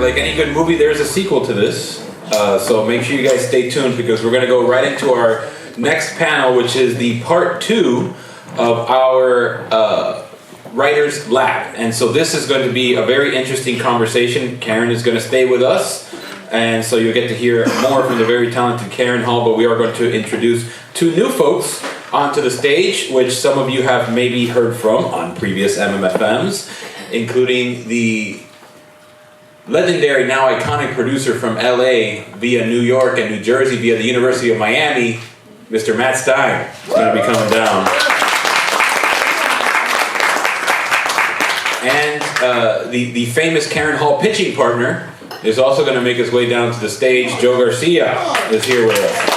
like any good movie, there's a sequel to this. So make sure you guys stay tuned because we're going to go right into our next panel, which is the part 2 of our Writers Lab. And so this is going to be a very interesting conversation. Karen is going to stay with us. And so you'll get to hear more from the very talented Karen Hall, but we are going to introduce 2 new folks onto the stage, which some of you have maybe heard from on previous MMFMs, including the legendary, now iconic producer from LA via New York and New Jersey via the University of Miami, Mr. Matt Stein is going to be coming down. And the famous Karen Hall pitching partner is also going to make his way down to the stage. Joe Garcia is here with us.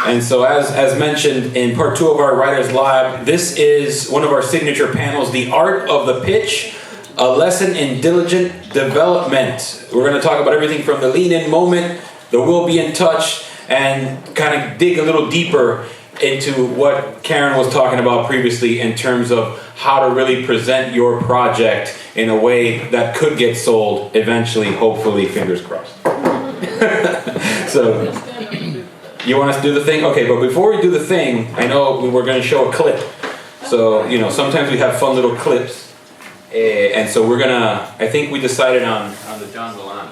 And so as mentioned in part 2 of our Writers Lab, this is one of our signature panels, The Art of the Pitch, a lesson in diligent development. We're going to talk about everything from the lean-in moment, the will be in touch, and kind of dig a little deeper into what Karen was talking about previously in terms of how to really present your project in a way that could get sold eventually, hopefully, fingers crossed. So, you want us to do the thing? Okay, but before we do the thing, I know we were going to show a clip. So, you know, sometimes we have fun little clips. And so we're going to, I think we decided on the John Willan.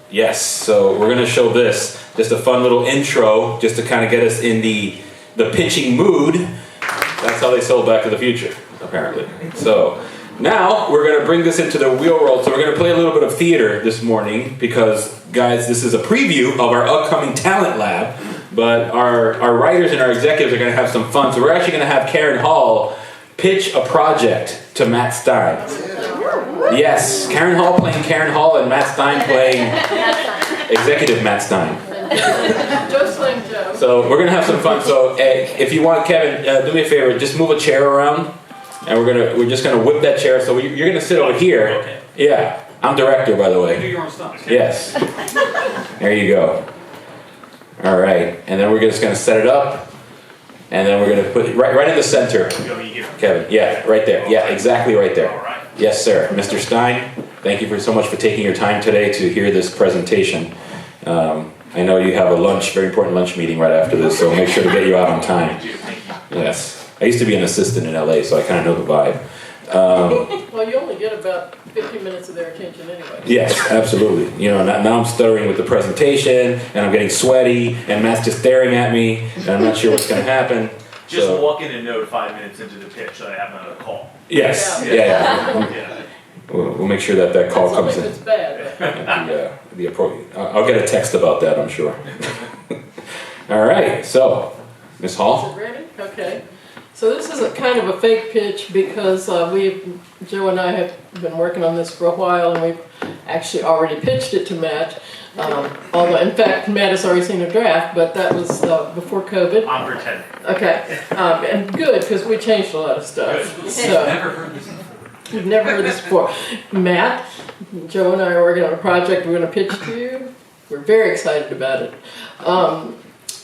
Yes, so we're going to show this. Just a fun little intro, just to kind of get us in the pitching mood. That's how they sold Back to the Future, apparently. So now we're going to bring this into the real world. So we're going to play a little bit of theater this morning because, guys, this is a preview of our upcoming talent lab. But our writers and our executives are going to have some fun. So we're actually going to have Karen Hall pitch a project to Matt Stein. Yes, Karen Hall playing Karen Hall and Matt Stein playing executive Matt Stein. So we're going to have some fun. So if you want, Kevin, do me a favor, just move a chair around. And we're just going to whip that chair. So you're going to sit over here. Okay. Yeah, I'm director, by the way. You do your own stuff. Yes. There you go. All right, and then we're just going to set it up. And then we're going to put it right in the center. Kevin, yeah, right there. Yeah, exactly right there. All right. Yes, sir. Mr. Stein, thank you so much for taking your time today to hear this presentation. I know you have a very important lunch meeting right after this, so make sure to get you out on time. Yes. I used to be an assistant in LA, so I kind of know the vibe. Well, you only get about 50 minutes of their attention anyway. Yes, absolutely. You know, now I'm stuttering with the presentation, and I'm getting sweaty, and Matt's just staring at me, and I'm not sure what's going to happen. Just walk in and note 5 minutes into the pitch that I have another call. Yes, yeah. We'll make sure that call comes in. It's bad. The appropriate. I'll get a text about that, I'm sure. All right, so Ms. Hall. Is it ready? Okay. So this is a kind of a fake pitch because Joe and I have been working on this for a while, and we've actually already pitched it to Matt. Although, in fact, Matt has already seen a draft, but that was before COVID. I'm pretending. Okay, and good, because we changed a lot of stuff. So, I've never heard this before. You've never heard this before. Matt, Joe and I are working on a project we're going to pitch to you. We're very excited about it.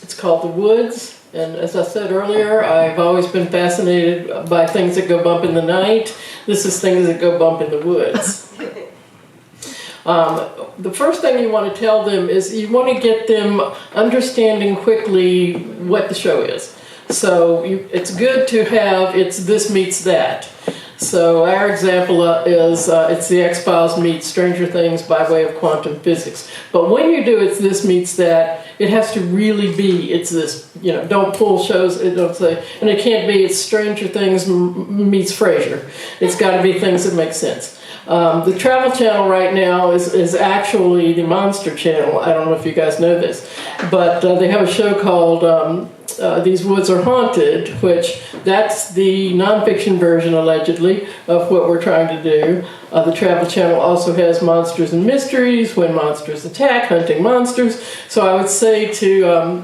It's called The Woods, and as I said earlier, I've always been fascinated by things that go bump in the night. This is things that go bump in the woods. The first thing you want to tell them is you want to get them understanding quickly what the show is. So it's good to have this meets that. So our example is it's the X-Files meets Stranger Things by way of quantum physics. But when you do it's this meets that, it has to really be it's this. You know, don't pull shows. Don't say, and it can't be it's Stranger Things meets Frasier. It's got to be things that make sense. The Travel Channel right now is actually the Monster Channel. I don't know if you guys know this, but they have a show called These Woods Are Haunted, which that's the nonfiction version, allegedly, of what we're trying to do. The Travel Channel also has Monsters and Mysteries, When Monsters Attack, Hunting Monsters. So I would say to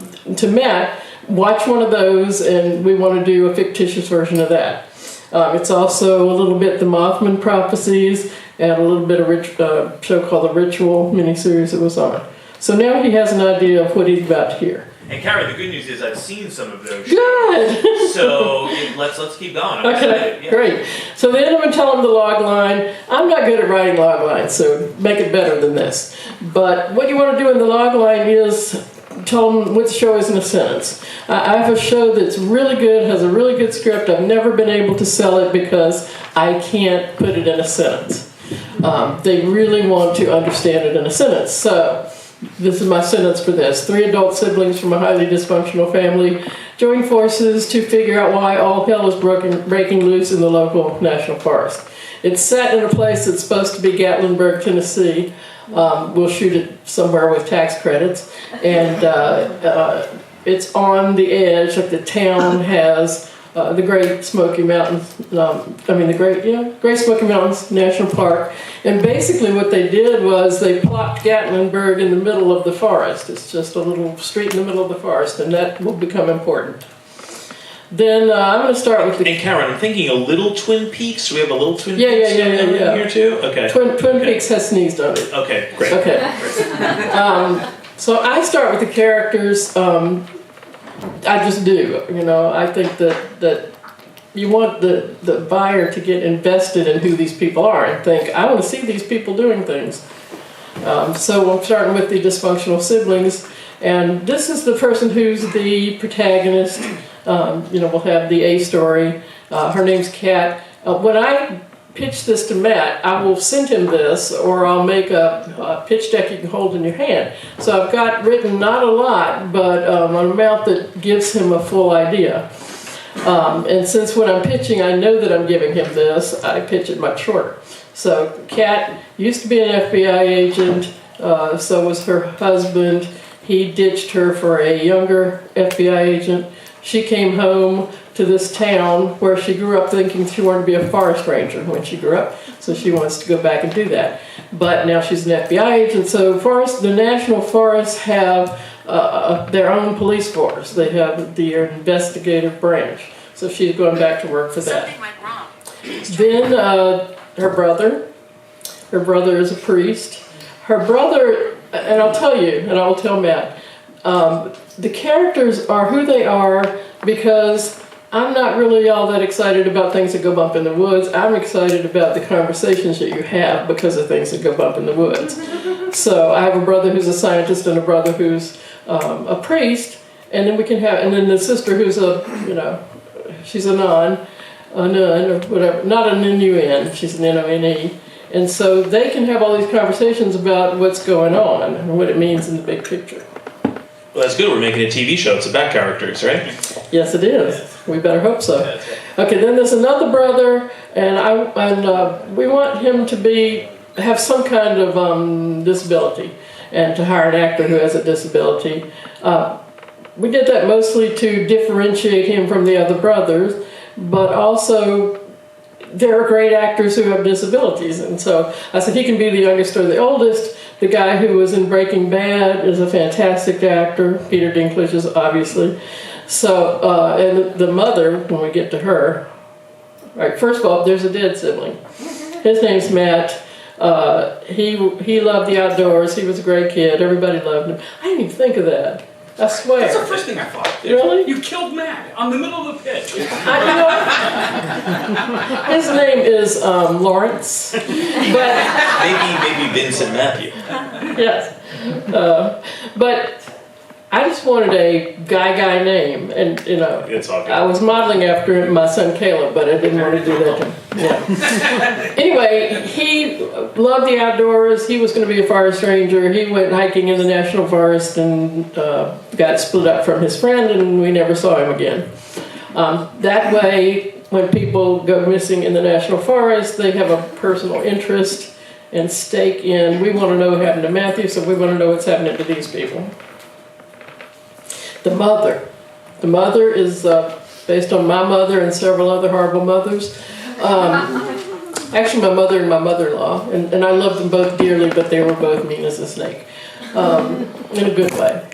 Matt, watch one of those, and we want to do a fictitious version of that. It's also a little bit the Mothman Prophecies and a little bit of show called The Ritual miniseries that was on. So now he has an idea of what he's about to hear. And Karen, the good news is I've seen some of those shows. Good. So let's keep going. I'm Okay, excited. Yeah. great. So then I'm going to tell them the log line. I'm not good at writing log lines, so make it better than this. But what you want to do in the log line is tell them what the show is in a sentence. I have a show that's really good, has a really good script. I've never been able to sell it because I can't put it in a sentence. They really want to understand it in a sentence. So this is my sentence for this. 3 adult siblings from a highly dysfunctional family join forces to figure out why all hell is breaking loose in the local national forest. It's set in a place that's supposed to be Gatlinburg, Tennessee. We'll shoot it somewhere with tax credits. And it's on the edge of the town, has the Great Smoky Mountains, the Great Smoky Mountains National Park. And basically what they did was they plopped Gatlinburg in the middle of the forest. It's just a little street in the middle of the forest, and that will become important. Then I'm going to start with the... And Karen, I'm thinking a little Twin Peaks. Do we have a little Twin Peaks Yeah. here too? Okay. Twin Peaks has sneezed on it. Okay, great. Okay. So I start with the characters. I just do. I think that you want the buyer to get invested in who these people are and think, I want to see these people doing things. So I'm starting with the dysfunctional siblings. And this is the person who's the protagonist. We'll have the A story. Her name's Kat. When I pitch this to Matt, I will send him this, or I'll make a pitch deck you can hold in your hand. So I've got written not a lot, but an amount that gives him a full idea. And since when I'm pitching, I know that I'm giving him this, I pitch it much shorter. So Kat used to be an FBI agent, so was her husband. He ditched her for a younger FBI agent. She came home to this town where she grew up thinking she wanted to be a forest ranger when she grew up. So she wants to go back and do that. But now she's an FBI agent. So the national forests have their own police force. They have their investigative branch. So she's going back to work for that. Something went wrong. Then her brother is a priest. Her brother, and I'll tell you, and I'll tell Matt, the characters are who they are because I'm not really all that excited about things that go bump in the woods. I'm excited about the conversations that you have because of things that go bump in the woods. So I have a brother who's a scientist and a brother who's a priest, and then the sister who's she's a nun or whatever, not an N-U-N, she's an N-O-N-E. And so they can have all these conversations about what's going on and what it means in the big picture. Well, that's good. We're making a TV show. It's about characters, right? Yes, it is. We better hope so. Okay, then there's another brother, and we want him to have some kind of disability, and to hire an actor who has a disability. We did that mostly to differentiate him from the other brothers, but also there are great actors who have disabilities, and so I said he can be the youngest or the oldest. The guy who was in Breaking Bad is a fantastic actor. Peter Dinklage is obviously. So, and the mother, when we get to her, right, first of all, there's a dead sibling. His name's Matt. He loved the outdoors. He was a great kid. Everybody loved him. I didn't even think of that. I swear. That's the first thing I thought. Really? You killed Matt on the middle of the pitch. His name is Lawrence. But Maybe Vincent Matthew. yes. But I just wanted a guy name, and It's all good. I was modeling after my son Caleb, but I didn't want to do that to him. Yeah. Anyway, he loved the outdoors. He was going to be a forest ranger. He went hiking in the national forest and got split up from his friend, and we never saw him again. That way, when people go missing in the national forest, they have a personal interest and stake in, we want to know what happened to Matthew, so we want to know what's happening to these people. The mother is based on my mother and several other horrible mothers. Actually, my mother and my mother-in-law, and I loved them both dearly, but they were both mean as a snake, in a good way.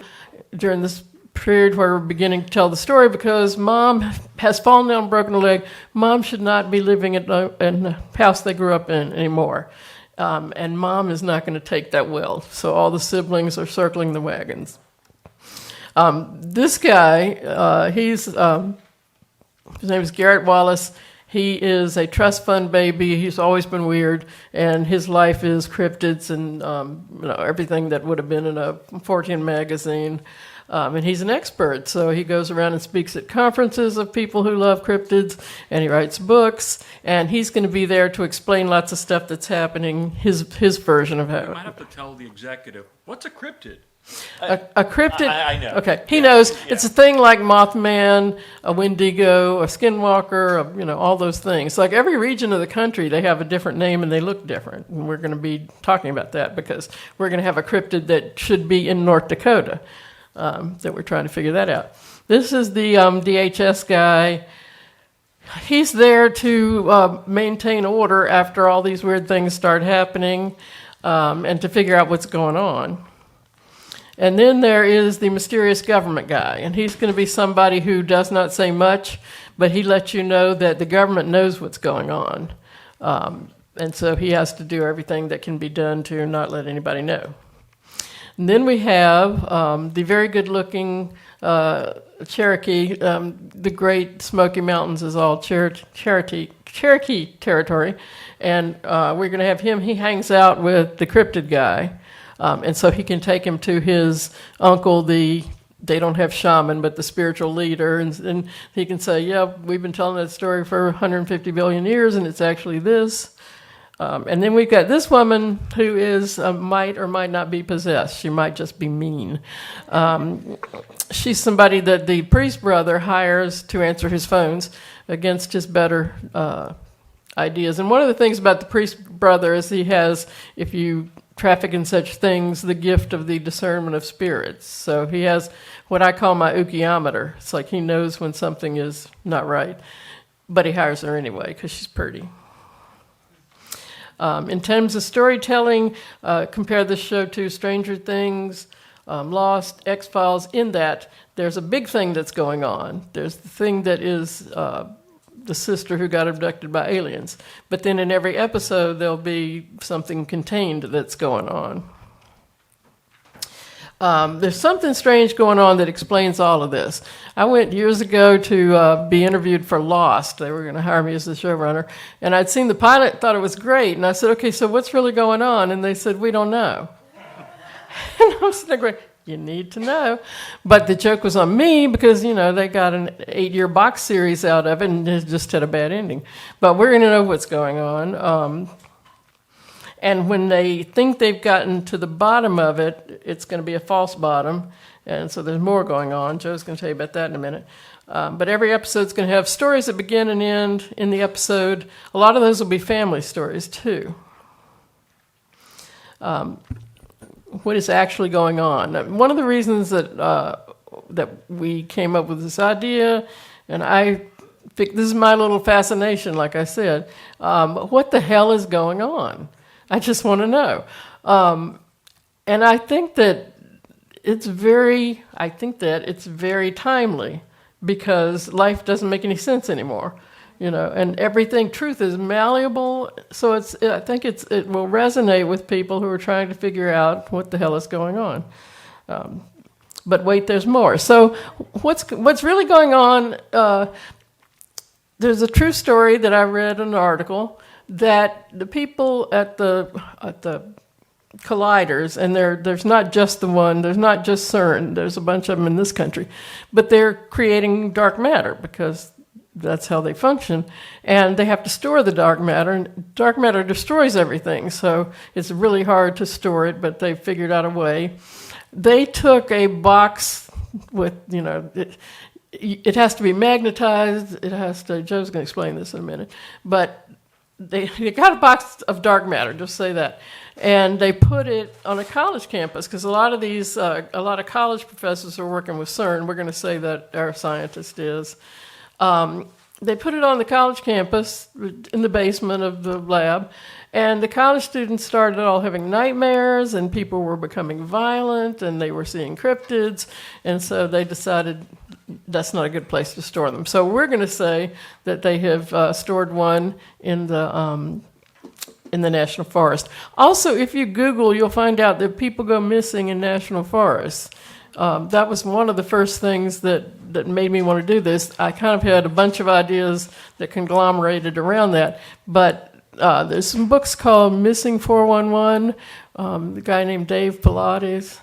During this period where we're beginning to tell the story, because Mom has fallen down and broken a leg, Mom should not be living in the house they grew up in anymore. And Mom is not going to take that well, so all the siblings are circling the wagons. This guy, his name is Garrett Wallace. He is a trust fund baby. He's always been weird, and his life is cryptids and everything that would have been in a Fortune magazine. And he's an expert, so he goes around and speaks at conferences of people who love cryptids, and he writes books, and he's going to be there to explain lots of stuff that's happening, his version of You how. might have to tell the executive, what's a cryptid? A cryptid. I know. Okay, he knows. It's a thing like Mothman, a Wendigo, a Skinwalker, all those things. Like every region of the country, they have a different name and they look different. And we're going to be talking about that because we're going to have a cryptid that should be in North Dakota. That we're trying to figure that out. This is the DHS guy. He's there to maintain order after all these weird things start happening and to figure out what's going on. And then there is the mysterious government guy, and he's going to be somebody who does not say much, but he lets you know that the government knows what's going on. And so he has to do everything that can be done to not let anybody know. And then we have the very good-looking Cherokee. The Great Smoky Mountains is all Cherokee territory, and we're going to have him. He hangs out with the cryptid guy, and so he can take him to his uncle, they don't have shaman, but the spiritual leader, and he can say, yeah, we've been telling that story for 150 billion years, and it's actually this. And then we've got this woman who is might or might not be possessed. She might just be mean. She's somebody that the priest brother hires to answer his phones against his better ideas. And one of the things about the priest brother is he has, if you traffic in such things, the gift of the discernment of spirits. So he has what I call my ukiometer. It's like he knows when something is not right, but he hires her anyway because she's pretty. In terms of storytelling, compare this show to Stranger Things, Lost, X-Files, in that there's a big thing that's going on. There's the thing that is the sister who got abducted by aliens. But then in every episode, there'll be something contained that's going on. There's something strange going on that explains all of this. I went years ago to be interviewed for Lost. They were going to hire me as the showrunner. And I'd seen the pilot, thought it was great. And I said, okay, so what's really going on? And they said, we don't know. And I was sitting there going, you need to know. But the joke was on me because, they got an 8-year box series out of it and it just had a bad ending. But we're going to know what's going on. And when they think they've gotten to the bottom of it, it's going to be a false bottom. And so there's more going on. Joe's going to tell you about that in a minute. But every episode's going to have stories that begin and end in the episode. A lot of those will be family stories, too. What is actually going on? One of the reasons that we came up with this idea, and this is my little fascination, like I said, what the hell is going on? I just want to know. And I think that it's very timely because life doesn't make any sense anymore, and truth is malleable. So I think it will resonate with people who are trying to figure out what the hell is going on. But wait, there's more. So what's really going on, there's a true story that I read in an article that the people at the colliders, and there's not just the one, there's not just CERN, there's a bunch of them in this country, but they're creating dark matter because that's how they function, and they have to store the dark matter, and dark matter destroys everything, so it's really hard to store it, but they figured out a way. They took a box with, it has to be magnetized, Joe's going to explain this in a minute, but they got a box of dark matter, just say that, and they put it on a college campus because a lot of college professors are working with CERN. We're going to say that our scientist is. They put it on the college campus in the basement of the lab, and the college students started all having nightmares, and people were becoming violent, and they were seeing cryptids, and so they decided that's not a good place to store them. So we're going to say that they have stored one in the national forest. Also, if you Google, you'll find out that people go missing in national forests. that was one of the first things that made me want to do this. I kind of had a bunch of ideas that conglomerated around that, but there's some books called Missing 411. The guy named Dave Pilates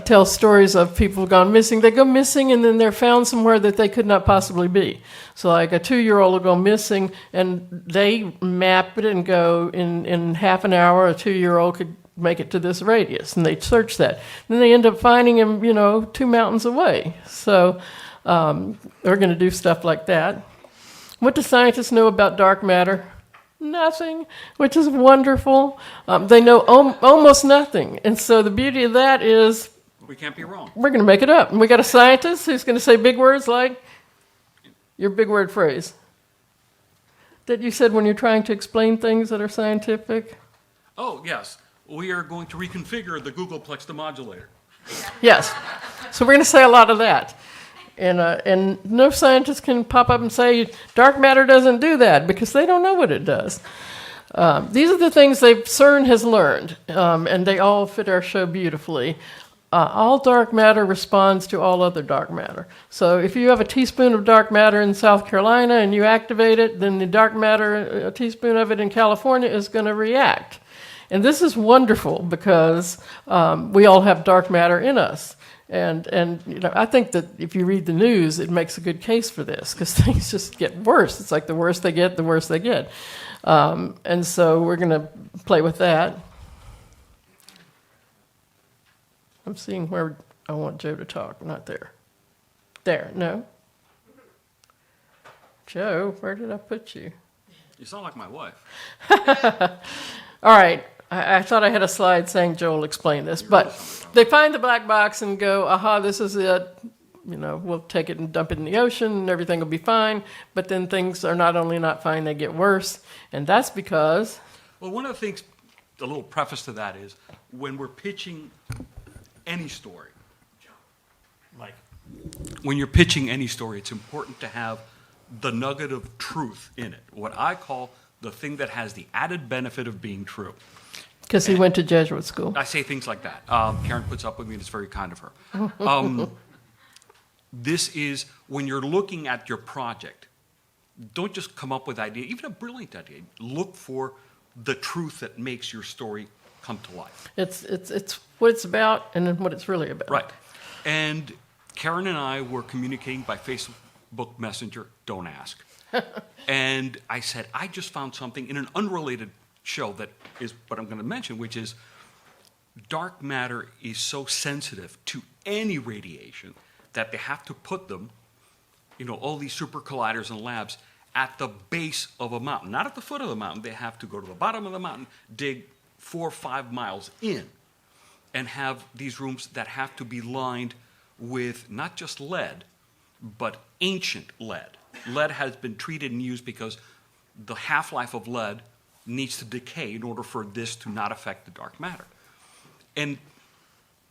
tells stories of people who've gone missing. They go missing and then they're found somewhere that they could not possibly be. So like a 2-year-old will go missing and they map it and go in half an hour, a 2-year-old could make it to this radius, and they search that. Then they end up finding him, 2 mountains away. So we're going to do stuff like that. What do scientists know about dark matter? Nothing, which is wonderful. They know almost nothing. And so the beauty of that is We can't be wrong. we're going to make it up. And we got a scientist who's going to say big words like your big word phrase that you said when you're trying to explain things that are scientific. Oh, yes. We are going to reconfigure the Googleplex demodulator. Yes. So we're going to say a lot of that. And no scientist can pop up and say, dark matter doesn't do that, because they don't know what it does. These are the things CERN has learned, and they all fit our show beautifully. All dark matter responds to all other dark matter. So if you have a teaspoon of dark matter in South Carolina and you activate it, then the dark matter, a teaspoon of it in California, is going to react. And this is wonderful because we all have dark matter in us. And I think that if you read the news, it makes a good case for this, because things just get worse. It's like the worse they get, the worse they get. And so we're going to play with that. I'm seeing where I want Joe to talk. Not there. There, no. Joe, where did I put you? You sound like my wife. All right. I thought I had a slide saying Joe will explain this, but they find the black box and go, aha, this is it. We'll take it and dump it in the ocean and everything will be fine. But then things are not only not fine, they get worse. And that's because... Well, one of the things, a little preface to that is, when we're pitching any story, Mike. when you're pitching any story, it's important to have the nugget of truth in it. What I call the thing that has the added benefit of being true. Because he went to Jesuit school. I say things like that. Karen puts up with me, and it's very kind of her. This is, when you're looking at your project, don't just come up with idea, even a brilliant idea. Look for the truth that makes your story come to life. It's what it's about and then what it's really about. Right. And Karen and I were communicating by Facebook Messenger, don't ask. And I said, I just found something in an unrelated show that is what I'm going to mention, which is dark matter is so sensitive to any radiation that they have to put them, all these super colliders and labs at the base of a mountain, not at the foot of the mountain. They have to go to the bottom of the mountain, dig 4 or 5 miles in, and have these rooms that have to be lined with not just lead, but ancient lead. Lead has been treated and used because the half-life of lead needs to decay in order for this to not affect the dark matter. And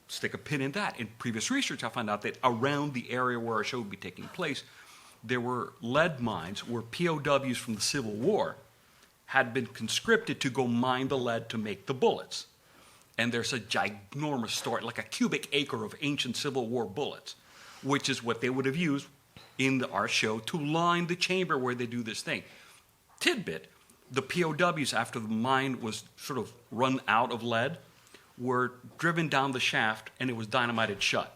stick a pin in that. In previous research, I found out that around the area where our show would be taking place, there were lead mines where POWs from the Civil War had been conscripted to go mine the lead to make the bullets. And there's a ginormous store, like a cubic acre of ancient Civil War bullets, which is what they would have used in our show to line the chamber where they do this thing. Tidbit, the POWs, after the mine was sort of run out of lead, were driven down the shaft and it was dynamited shut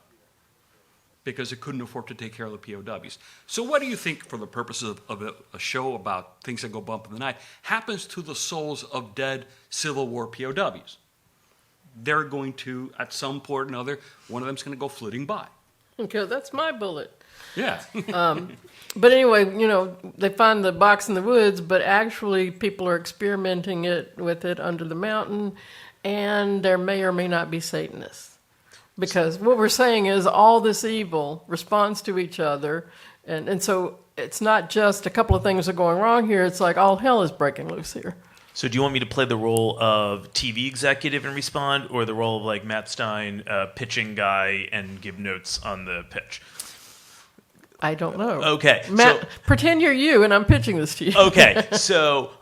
because it couldn't afford to take care of the POWs. So what do you think, for the purposes of a show about things that go bump in the night, happens to the souls of dead Civil War POWs? They're going to, at some point or another, one of them's going to go flitting by. Okay, that's my bullet. Yeah. But anyway, they find the box in the woods, but actually people are experimenting with it under the mountain, and there may or may not be Satanists. Because what we're saying is all this evil responds to each other, and so it's not just a couple of things are going wrong here, it's like all hell is breaking loose here. So do you want me to play the role of TV executive and respond, or the role of like Matt Stein, pitching guy, and give notes on the pitch? I don't know. Okay. Matt, pretend you're you and I'm pitching this to you. Okay. So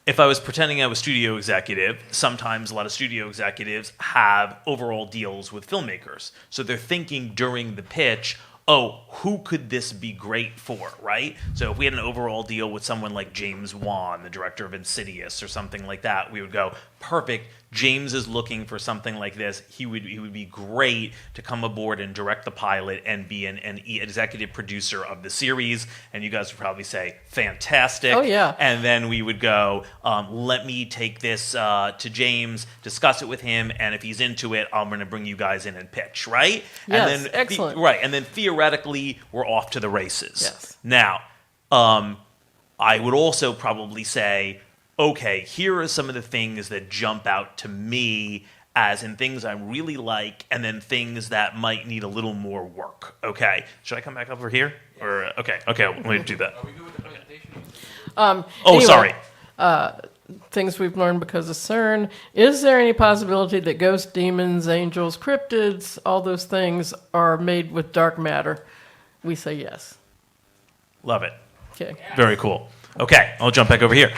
if I was pretending I was studio executive, sometimes a lot of studio executives have overall deals with filmmakers. So they're thinking during the pitch, oh, who could this be great for, right? So if we had an overall deal with someone like James Wan, the director of Insidious or something like that, we would go, perfect, James is looking for something like this. He would be great to come aboard and direct the pilot and be an executive producer of the series. And you guys would probably say, fantastic. Oh, yeah. And then we would go, let me take this to James, discuss it with him, and if he's into it, I'm going to bring you guys in and pitch, right? Yes, and then excellent. Right, and then theoretically, we're off to the races. Yes. Now, I would also probably say, okay, here are some of the things that jump out to me as in things I really like, and then things that might need a little more work. Okay, should I come back over here? Or okay, let me do that. Are we good with the presentation? Anyway, Sorry. Things we've learned because of CERN. Is there any possibility that ghosts, demons, angels, cryptids, all those things are made with dark matter? We say yes. Love it. Okay. Very cool. Okay, I'll jump back over here.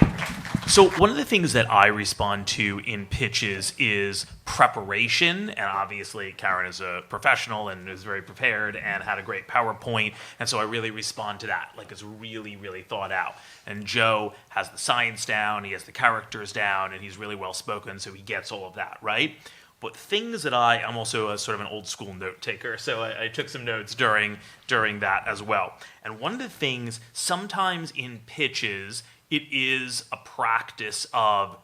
So one of the things that I respond to in pitches is preparation, and obviously Karen is a professional and is very prepared and had a great PowerPoint, and so I really respond to that, like it's really, really thought out. And Joe has the science down, he has the characters down, and he's really well spoken, so he gets all of that, right? But things that I'm also a sort of an old school note taker, so I took some notes during that as well. And one of the things, sometimes in pitches, it is a practice of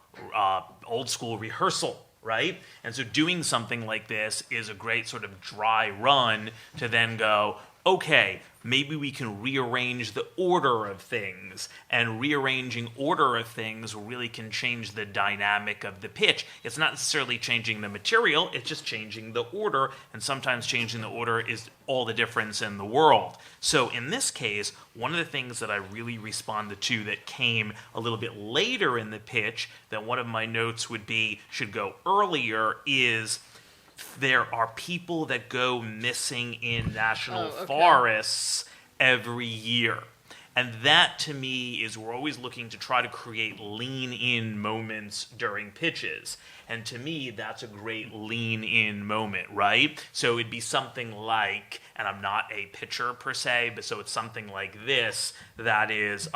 old school rehearsal, right? And so doing something like this is a great sort of dry run to then go, okay, maybe we can rearrange the order of things, and rearranging order of things really can change the dynamic of the pitch. It's not necessarily changing the material, it's just changing the order, and sometimes changing the order is all the difference in the world. So in this case, one of the things that I really responded to that came a little bit later in the pitch, that one of my notes would be should go earlier, is there are people that go missing in national forests every year. And that, to me, is we're always looking to try to create lean-in moments during pitches. And to me, that's a great lean-in moment, right? So it'd be something like, and I'm not a pitcher per se, but so it's something like this, that is,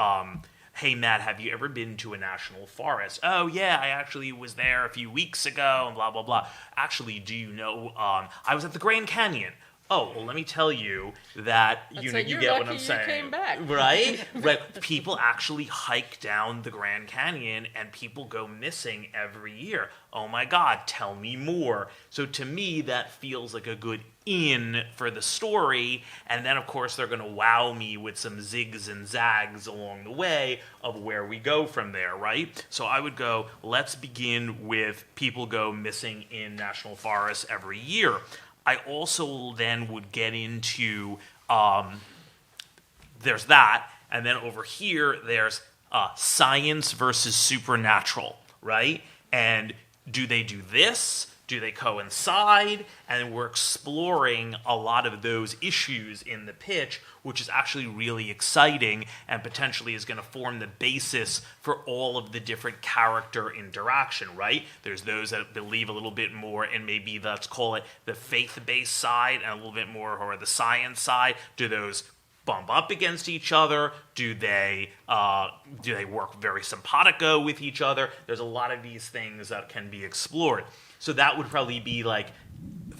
hey, Matt, have you ever been to a national forest? Oh, yeah, I actually was there a few weeks ago, and blah, blah, blah. Actually, do you know, I was at the Grand Canyon. Oh, well, let me tell you that, you get what I'm saying. Came back. Right? Right. People actually hike down the Grand Canyon, and people go missing every year. Oh, my God, tell me more. So to me, that feels like a good in for the story, and then of course they're going to wow me with some zigs and zags along the way of where we go from there, right? So I would go, let's begin with people go missing in national forests every year. I also then would get into, there's that, and then over here there's science versus supernatural, right? And do they do this? Do they coincide? And we're exploring a lot of those issues in the pitch, which is actually really exciting and potentially is going to form the basis for all of the different character interaction, right? There's those that believe a little bit more in maybe, let's call it, the faith-based side, and a little bit more or the science side. Do those bump up against each other? Do they work very simpatico with each other? There's a lot of these things that can be explored. So that would probably be like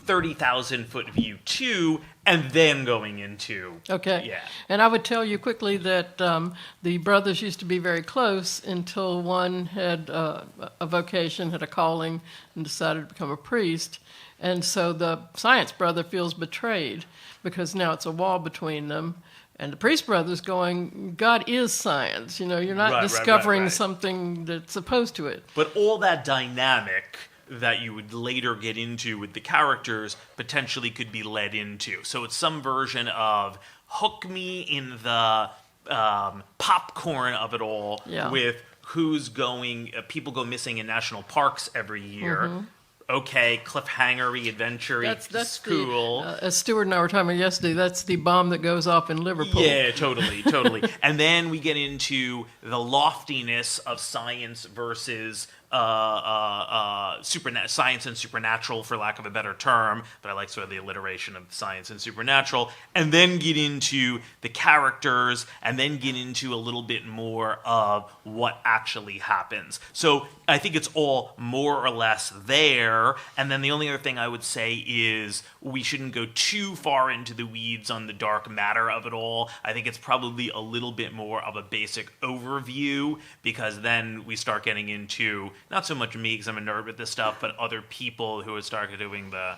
30,000-foot view 2, and then going into... Okay. Yeah. And I would tell you quickly that the brothers used to be very close until one had a vocation, had a calling, and decided to become a priest. And so the science brother feels betrayed because now it's a wall between them. And the priest brother's going, God is science. You're not discovering something that's opposed to it. But all that dynamic that you would later get into with the characters potentially could be led into. So it's some version of hook me in the popcorn of it all with who's going, people go missing in national parks every year. okay, cliffhanger-y, adventure-y, That's cool. As Stuart and I were talking about yesterday, that's the bomb that goes off in Liverpool. Yeah, totally. And then we get into the loftiness of science versus science and supernatural, for lack of a better term, but I like sort of the alliteration of science and supernatural, and then get into the characters, and then get into a little bit more of what actually happens. So I think it's all more or less there, and then the only other thing I would say is we shouldn't go too far into the weeds on the dark matter of it all. I think it's probably a little bit more of a basic overview, because then we start getting into not so much me, because I'm a nerd with this stuff, but other people who would start doing the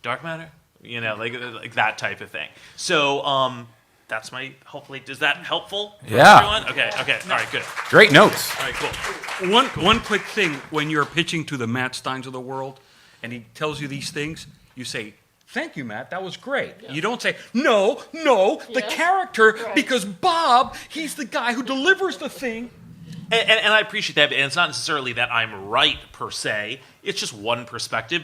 dark matter, like that type of thing. So that's my, hopefully, is that helpful for everyone? Okay, all right, good. Great notes. All right, cool. One quick thing, when you're pitching to the Matt Steins of the world, and he tells you these things, you say, "Thank you, Matt, that was great." Yeah. You don't say, no, the character, right, because Bob, he's the guy who delivers the thing. And I appreciate that, and it's not necessarily that I'm right, per se. It's just one perspective.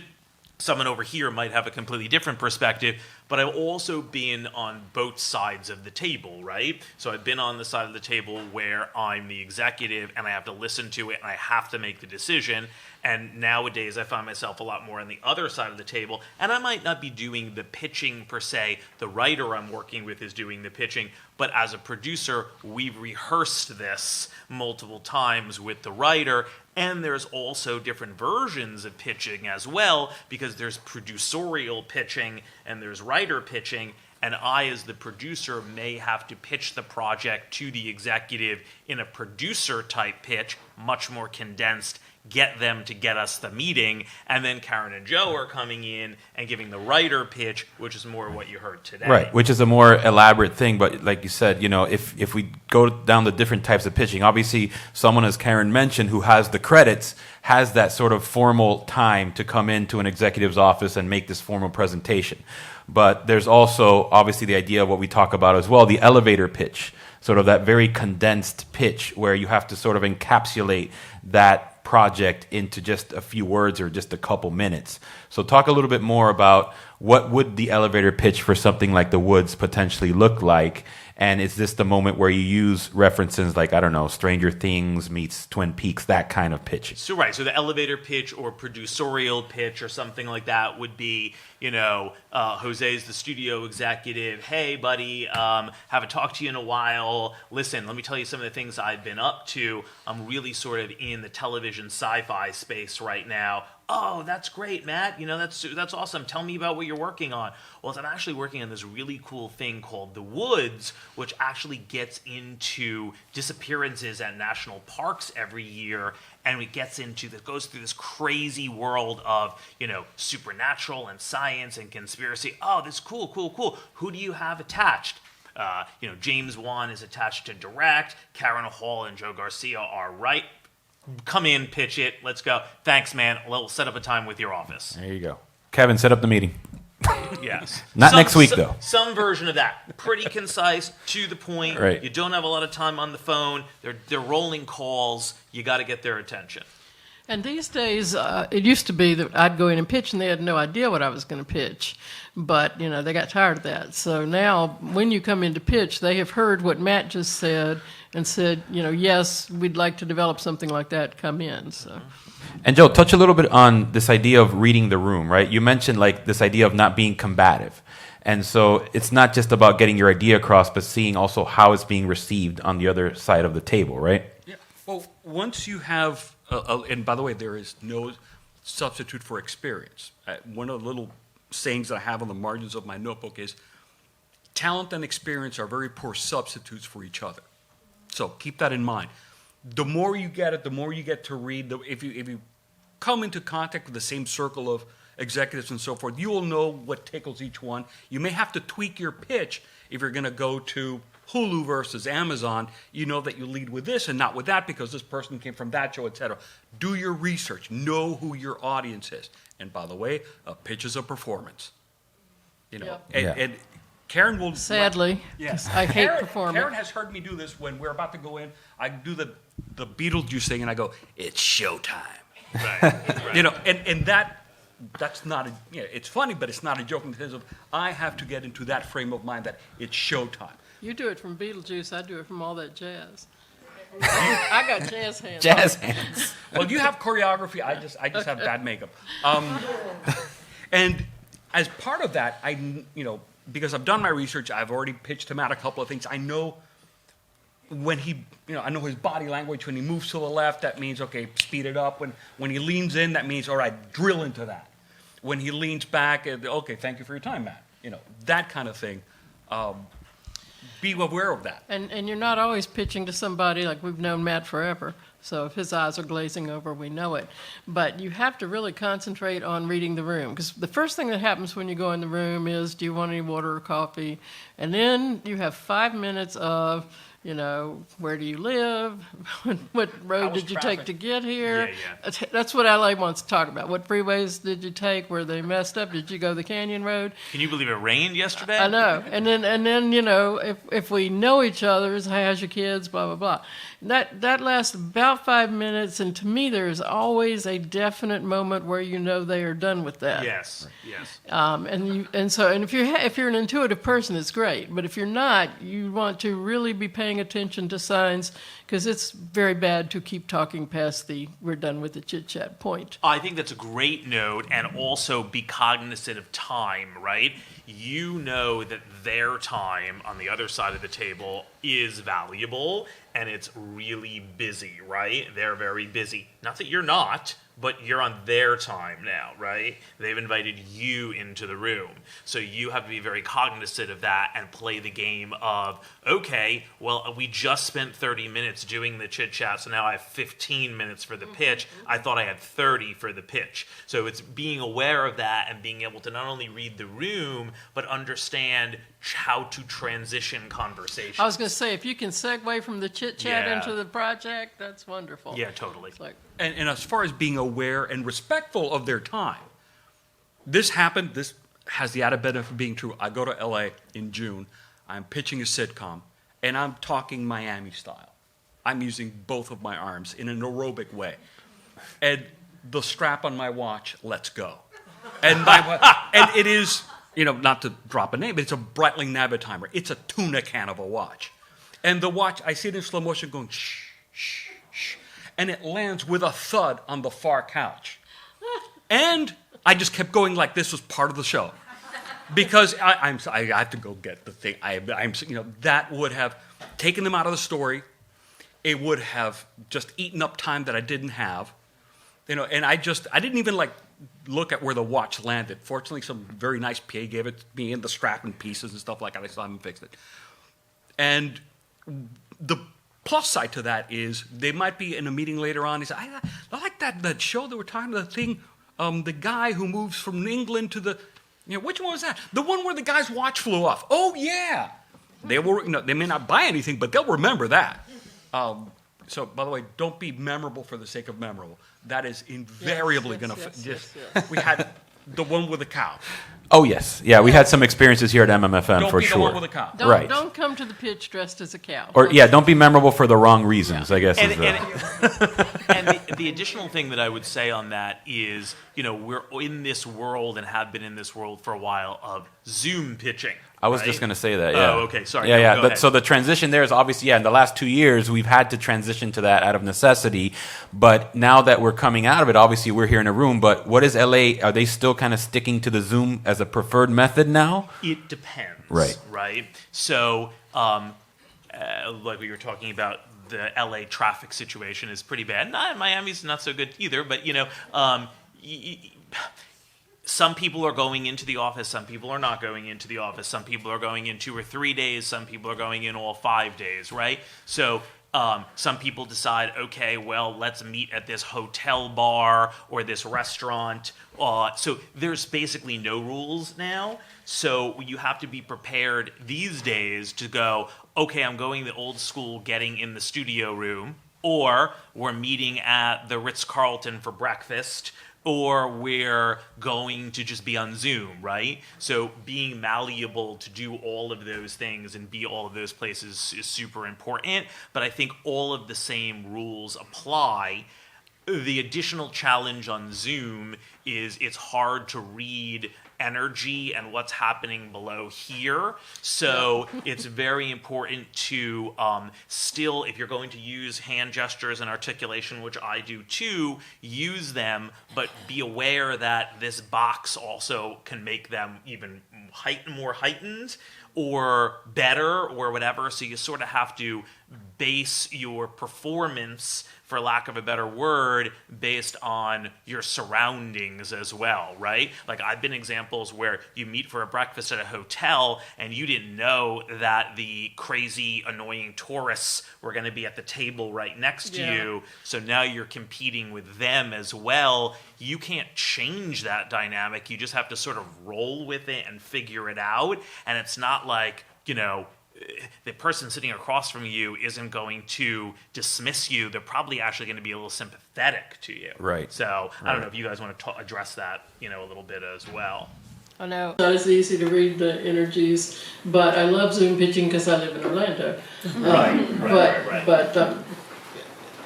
Someone over here might have a completely different perspective, but I've also been on both sides of the table, right? So I've been on the side of the table where I'm the executive, and I have to listen to it, and I have to make the decision. And nowadays, I find myself a lot more on the other side of the table, and I might not be doing the pitching per se. The writer I'm working with is doing the pitching, but as a producer, we've rehearsed this multiple times with the writer, and there's also different versions of pitching as well, because there's producerial pitching and there's writer pitching, and I, as the producer, may have to pitch the project to the executive in a producer-type pitch, much more condensed, get them to get us the meeting, and then Karen and Joe are coming in and giving the writer pitch, which is more what you heard today. Right, which is a more elaborate thing, but like you said, if we go down the different types of pitching, obviously someone, as Karen mentioned, who has the credits, has that sort of formal time to come into an executive's office and make this formal presentation. But there's also obviously the idea of what we talk about as well, the elevator pitch, sort of that very condensed pitch where you have to sort of encapsulate that project into just a few words or just a couple minutes. So talk a little bit more about what would the elevator pitch for something like The Woods potentially look like, and is this the moment where you use references like, I don't know, Stranger Things meets Twin Peaks, that kind of pitch? So right, so the elevator pitch or producerial pitch or something like that would be, Jose's the studio executive. Hey, buddy, haven't talked to you in a while. Listen, let me tell you some of the things I've been up to. I'm really sort of in the television sci-fi space right now. Oh, that's great, Matt. That's awesome. Tell me about what you're working on. Well, I'm actually working on this really cool thing called The Woods, which actually gets into disappearances at national parks every year, and it goes through this crazy world of, supernatural and science and conspiracy. Oh, that's cool. Who do you have attached? James Wan is attached to direct. Karen Hall and Joe Garcia are right. Come in, pitch it, let's go. Thanks, man. We'll set up a time with your office. There you go. Kevin, set up the meeting. Yes. Not next week, though. Some version of that. Pretty concise, to the point. Right. You don't have a lot of time on the phone. They're rolling calls. You got to get their attention. And these days, it used to be that I'd go in and pitch, and they had no idea what I was going to pitch. But, they got tired of that. So now, when you come in to pitch, they have heard what Matt just said and said, yes, we'd like to develop something like that, come in. So. And Joe, touch a little bit on this idea of reading the room, right? You mentioned this idea of not being combative. And so it's not just about getting your idea across, but seeing also how it's being received on the other side of the table, right? Yeah. Well, once you have, and by the way, there is no substitute for experience. One of the little sayings that I have on the margins of my notebook is, talent and experience are very poor substitutes for each other. So keep that in mind. The more you get it, the more you get to read. If you come into contact with the same circle of executives and so forth, you will know what tickles each one. You may have to tweak your pitch if you're going to go to Hulu versus Amazon. You know that you lead with this and not with that because this person came from that show, etc. Do your research. Know who your audience is. And by the way, a pitch is a performance. And Karen will... Sadly, yes. I hate performance. Karen has heard me do this when we're about to go in. I do the Beetlejuice thing, and I go, "It's showtime." Right. And that that's not a, it's funny, but it's not a joke in the sense of I have to get into that frame of mind that it's showtime. You do it from Beetlejuice, I do it from all that jazz. I got jazz hands. Jazz hands. Well, you have choreography. I just have bad makeup. And as part of that, because I've done my research, I've already pitched him out a couple of things. I know when I know his body language. When he moves to the left, that means, okay, speed it up. When he leans in, that means, all right, drill into that. When he leans back, okay, thank you for your time, Matt. That kind of thing. Be aware of that. And you're not always pitching to somebody like we've known Matt forever. So if his eyes are glazing over, we know it. But you have to really concentrate on reading the room. Because the first thing that happens when you go in the room is, do you want any water or coffee? And then you have 5 minutes of, where do you live? What road did you take to get here? Yeah. That's what LA wants to talk about. What freeways did you take? Were they messed up? Did you go the Canyon Road? Can you believe it rained yesterday? I know. And then if we know each other, how's your kids? Blah blah blah. That lasts about 5 minutes, and to me, there is always a definite moment where they are done with that. Yes. And if you're an intuitive person, it's great. But if you're not, you want to really be paying attention to signs, because it's very bad to keep talking past the "we're done with the chit chat" point. I think that's a great note, and also be cognizant of time, right? You know that their time on the other side of the table is valuable, and it's really busy, right? They're very busy. Not that you're not, but you're on their time now, right? They've invited you into the room. So you have to be very cognizant of that and play the game of, okay, well, we just spent 30 minutes doing the chit-chat, so now I have 15 minutes for the pitch. I thought I had 30 for the pitch. So it's being aware of that and being able to not only read the room, but understand how to transition conversations. I was going to say, if you can segue from the chit-chat Yeah. into the project, that's wonderful. Yeah, totally. It's like, And as far as being aware and respectful of their time, this happened. This has the added benefit of being true. I go to LA in June. I'm pitching a sitcom, and I'm talking Miami style. I'm using both of my arms in an aerobic way. And the strap on my watch lets go. And it is, not to drop a name, but it's a Breitling Navitimer. It's a tuna can of a watch. And the watch, I see it in slow motion going shh, shh, shh. And it lands with a thud on the far couch. And I just kept going like this was part of the show. Because I have to go get the thing. That would have taken them out of the story. It would have just eaten up time that I didn't have. And I didn't even look at where the watch landed. Fortunately, some very nice PA gave it to me in the strap in pieces and stuff like that. I still haven't fixed it. And the plus side to that is they might be in a meeting later on. He said, I like that show that we're talking about, the thing, the guy who moves from England to the, which one was that? The one where the guy's watch flew off. Oh, yeah. They may not buy anything, but they'll remember that. So, by the way, don't be memorable for the sake of memorable. That is invariably going to... yes. We had the one with the cow. Oh, yes. Yeah, we had some experiences here at MMFM Don't for be sure. the one with the cow. Right. Don't come to the pitch dressed as a cow. Or, don't be memorable for the wrong reasons, I guess. And is the additional thing that I would say on that is, we're in this world and have been in this world for a while of Zoom pitching. I was right? just going to say that, yeah. Oh, okay, sorry. Yeah. Go ahead. So the transition there is obviously, in the last 2 years, we've had to transition to that out of necessity. But now that we're coming out of it, obviously we're here in a room. But what is LA? Are they still kind of sticking to the Zoom as a preferred method now? It depends. Right. So, like we were talking about, the LA traffic situation is pretty bad. Miami's not so good either, but, some people are going into the office, some people are not going into the office, some people are going in 2 or 3 days, some people are going in all 5 days, right? So some people decide, okay, well, let's meet at this hotel bar or this restaurant. So there's basically no rules now. So you have to be prepared these days to go, okay, I'm going the old school, getting in the studio room, or we're meeting at the Ritz-Carlton for breakfast, or we're going to just be on Zoom, right? So being malleable to do all of those things and be all of those places is super important. But I think all of the same rules apply. The additional challenge on Zoom is it's hard to read energy and what's happening below here. So it's very important to still, if you're going to use hand gestures and articulation, which I do too, use them, but be aware that this box also can make them even more heightened or better or whatever. So you sort of have to base your performance, for lack of a better word, based on your surroundings as well, right? Like I've been examples where you meet for a breakfast at a hotel and you didn't know that the crazy, annoying tourists were going to be at the table right next to you. So now you're competing with them as well. You can't change that dynamic. You just have to sort of roll with it and figure it out. And it's not like, you know, the person sitting across from you isn't going to dismiss you. They're probably actually going to be a little sympathetic to you. Right. So I don't know if you guys want to address that, you know, a little bit as well. I know. It's not as easy to read the energies, but I love Zoom pitching because I live in Orlando. But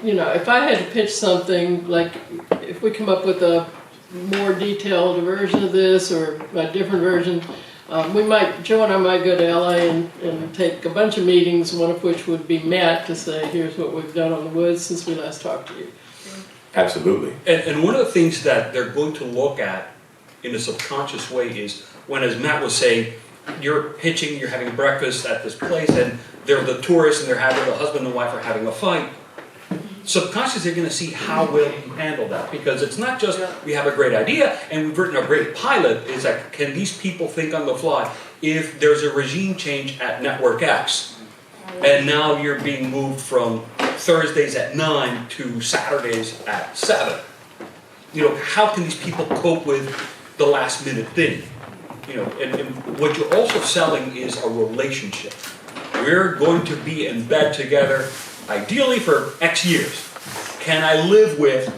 you know, if I had to pitch something, like if we come up with a more detailed version of this or a different version, Joe and I might go to LA and take a bunch of meetings, one of which would be Matt to say, here's what we've done on the woods since we last talked to you. Absolutely. And one of the things that they're going to look at in a subconscious way is when, as Matt was saying, you're pitching, you're having breakfast at this place, and they're the tourists and the husband and wife are having a fight. Subconsciously, they're going to see how well you handle that, because it's not just we have a great idea and we've written a great pilot. It's like, can these people think on the fly? If there's a regime change at Network X, and now you're being moved from Thursdays at 9 to Saturdays at 7, you know, how can these people cope with the last minute thing? You know, and what you're also selling is a relationship. We're going to be in bed together, ideally for X years. Can I live with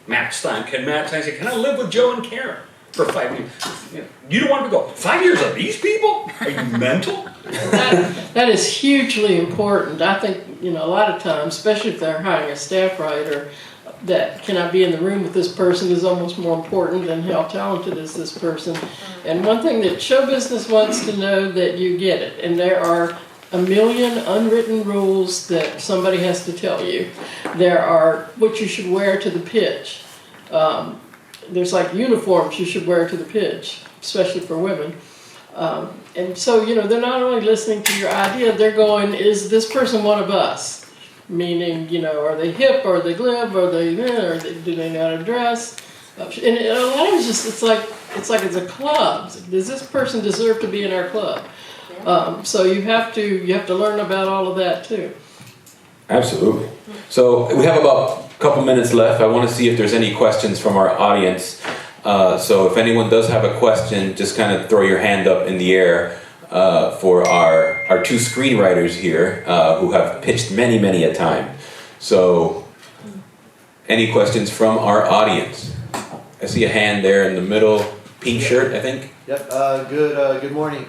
Matt Stein? Can Matt Stein say, can I live with Joe and Karen for 5 years? You don't want to go, 5 years of these people? Are you mental? That is hugely important. I think, you know, a lot of times, especially if they're hiring a staff writer, that can I be in the room with this person is almost more important than how talented is this person. And one thing that show business wants to know that you get it, and there are a million unwritten rules that somebody has to tell you. There are what you should wear to the pitch. There's like uniforms you should wear to the pitch, especially for women. And so, you know, they're not only listening to your idea, they're going, is this person one of us? Meaning, you know, are they hip, are they glib, do they know how to dress? And a lot of it's just, it's like it's a club. Does this person deserve to be in our club? So you have to learn about all of that too. Absolutely. So we have about a couple minutes left. I want to see if there's any questions from our audience. So if anyone does have a question, just kind of throw your hand up in the air for our two screenwriters here who have pitched many a time. So any questions from our audience? I see a hand there in the middle, pink shirt, I think. Yep. Good morning.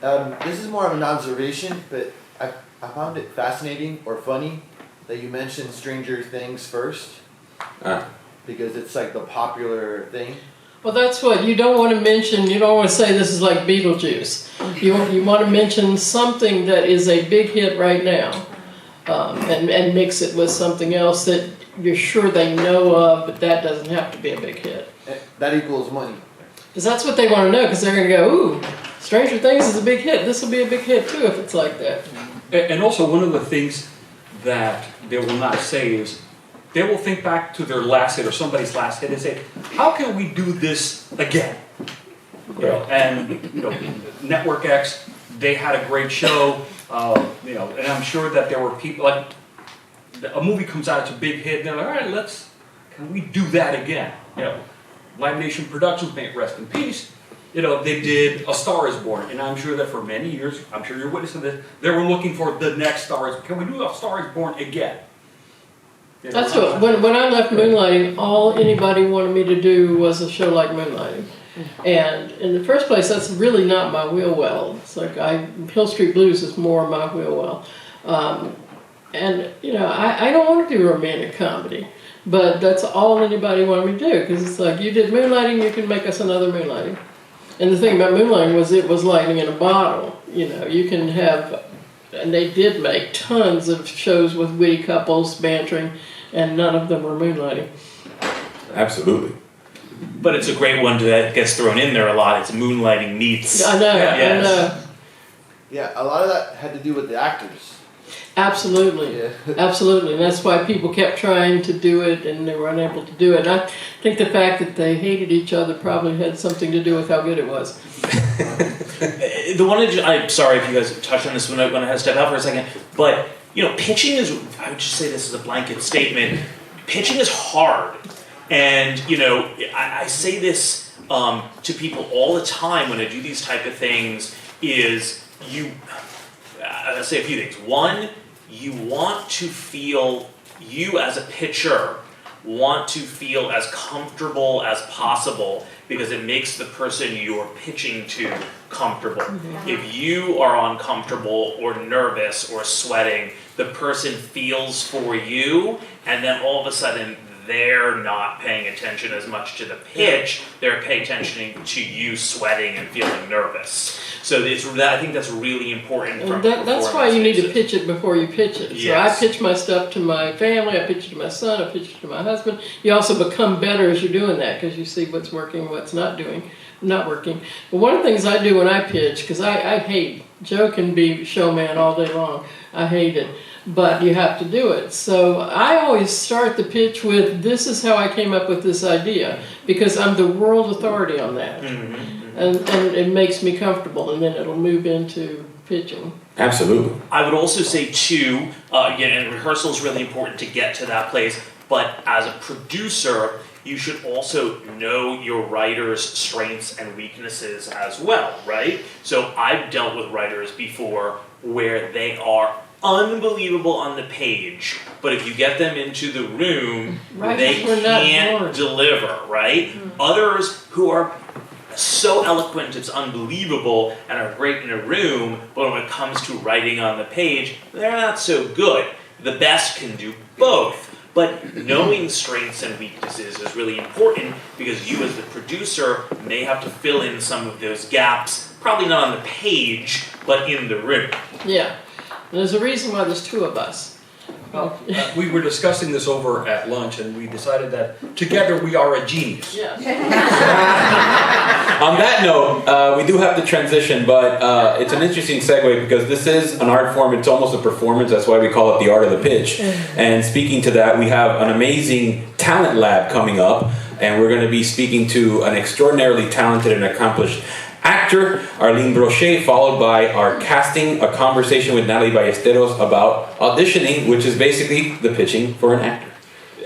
This is more of an observation, but I found it fascinating or funny that you mentioned Stranger Things first, because it's like the popular thing. Well, that's what you don't want to mention. You don't want to say this is like Beetlejuice. You want to mention something that is a big hit right now, and mix it with something else that you're sure they know of, but that doesn't have to be a big hit. That equals money. Because that's what they want to know, because they're going to go, ooh, Stranger Things is a big hit. This will be a big hit too if it's like that. And also one of the things that they will not say is, they will think back to their last hit or somebody's last hit and say, how can we do this again? You know, and you know, Network X, they had a great show, you know, and I'm sure that there were people, like, a movie comes out, it's a big hit, and they're like, all right, can we do that again? You know, Live Nation Productions, may it rest in peace, you know, they did A Star is Born, and I'm sure that for many years, I'm sure you're witnessing this, they were looking for the next Star is, can we do A Star is Born again? You know, That's what, when I left Moonlighting, all anybody wanted me to do was a show like Moonlighting. And in the first place, that's really not my wheel well. It's like Hill Street Blues is more my wheel well. And, you know, I don't want to do romantic comedy. But that's all anybody wanted me to do, because it's like, you did moonlighting, you can make us another moonlighting. And the thing about moonlighting was it was lightning in a bottle. You know, you can have, and they did make tons of shows with witty couples bantering, and none of them were moonlighting. Absolutely. But it's a great one that gets thrown in there a lot. It's moonlighting meets. I know, Yes. I know. Yeah, a lot of that had to do with the actors. Absolutely, Yeah. absolutely. And that's why people kept trying to do it and they were unable to do it. And I think the fact that they hated each other probably had something to do with how good it was. The one I'm sorry if you guys touched on this when I had to step out for a second, but you know, pitching is. I would just say this as a blanket statement. Pitching is hard, and you know, I say this to people all the time when I do these type of things. Is I'll say a few things. One, you want to feel, you as a pitcher want to feel as comfortable as possible because it makes the person you're pitching to comfortable. Mm-hmm. If you are uncomfortable or nervous or sweating, the person feels for you, and then all of a sudden they're not paying attention as much to the pitch, they're paying attention to you sweating and feeling nervous. So I think that's really important. And that's why you need to pitch it before you pitch it. So Yes. I pitch my stuff to my family, I pitch it to my son, I pitch it to my husband. You also become better as you're doing that because you see what's working, what's not working. But one of the things I do when I pitch, because I hate, Joe can be showman all day long, I hate it. But you have to do it. So I always start the pitch with, this is how I came up with this idea, because I'm the world authority on that. Mm-hmm. And it makes me comfortable, and then it'll move into pitching. Absolutely. I would also say too, and rehearsal is really important to get to that place, but as a producer, you should also know your writer's strengths and weaknesses as well, right? So I've dealt with writers before where they are unbelievable on the page, but if you get them into the room, they can't deliver, right? Mm-hmm. Others who are so eloquent it's unbelievable and are great in a room, but when it comes to writing on the page, they're not so good. The best can do both. But knowing strengths and weaknesses is really important because you as the producer may have to fill in some of those gaps, probably not on the page, but in the room. Yeah. There's a reason why there's two of us. We were discussing this over at lunch, and we decided that together we are a genius. Yeah. On that note, we do have to transition, but it's an interesting segue because this is an art form. It's almost a performance. That's why we call it the art of the pitch. And speaking to that, we have an amazing talent lab coming up, and we're going to be speaking to an extraordinarily talented and accomplished actor, Arlene Brochet, followed by our casting, a conversation with Natalie Ballesteros about auditioning, which is basically the pitching for an actor.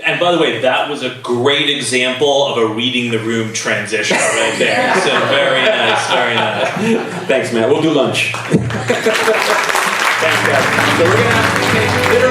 And by the way, that was a great example of a reading the room transition right there. So very nice, very nice. Thanks, Matt. We'll do lunch. Thanks, guys. So we're going to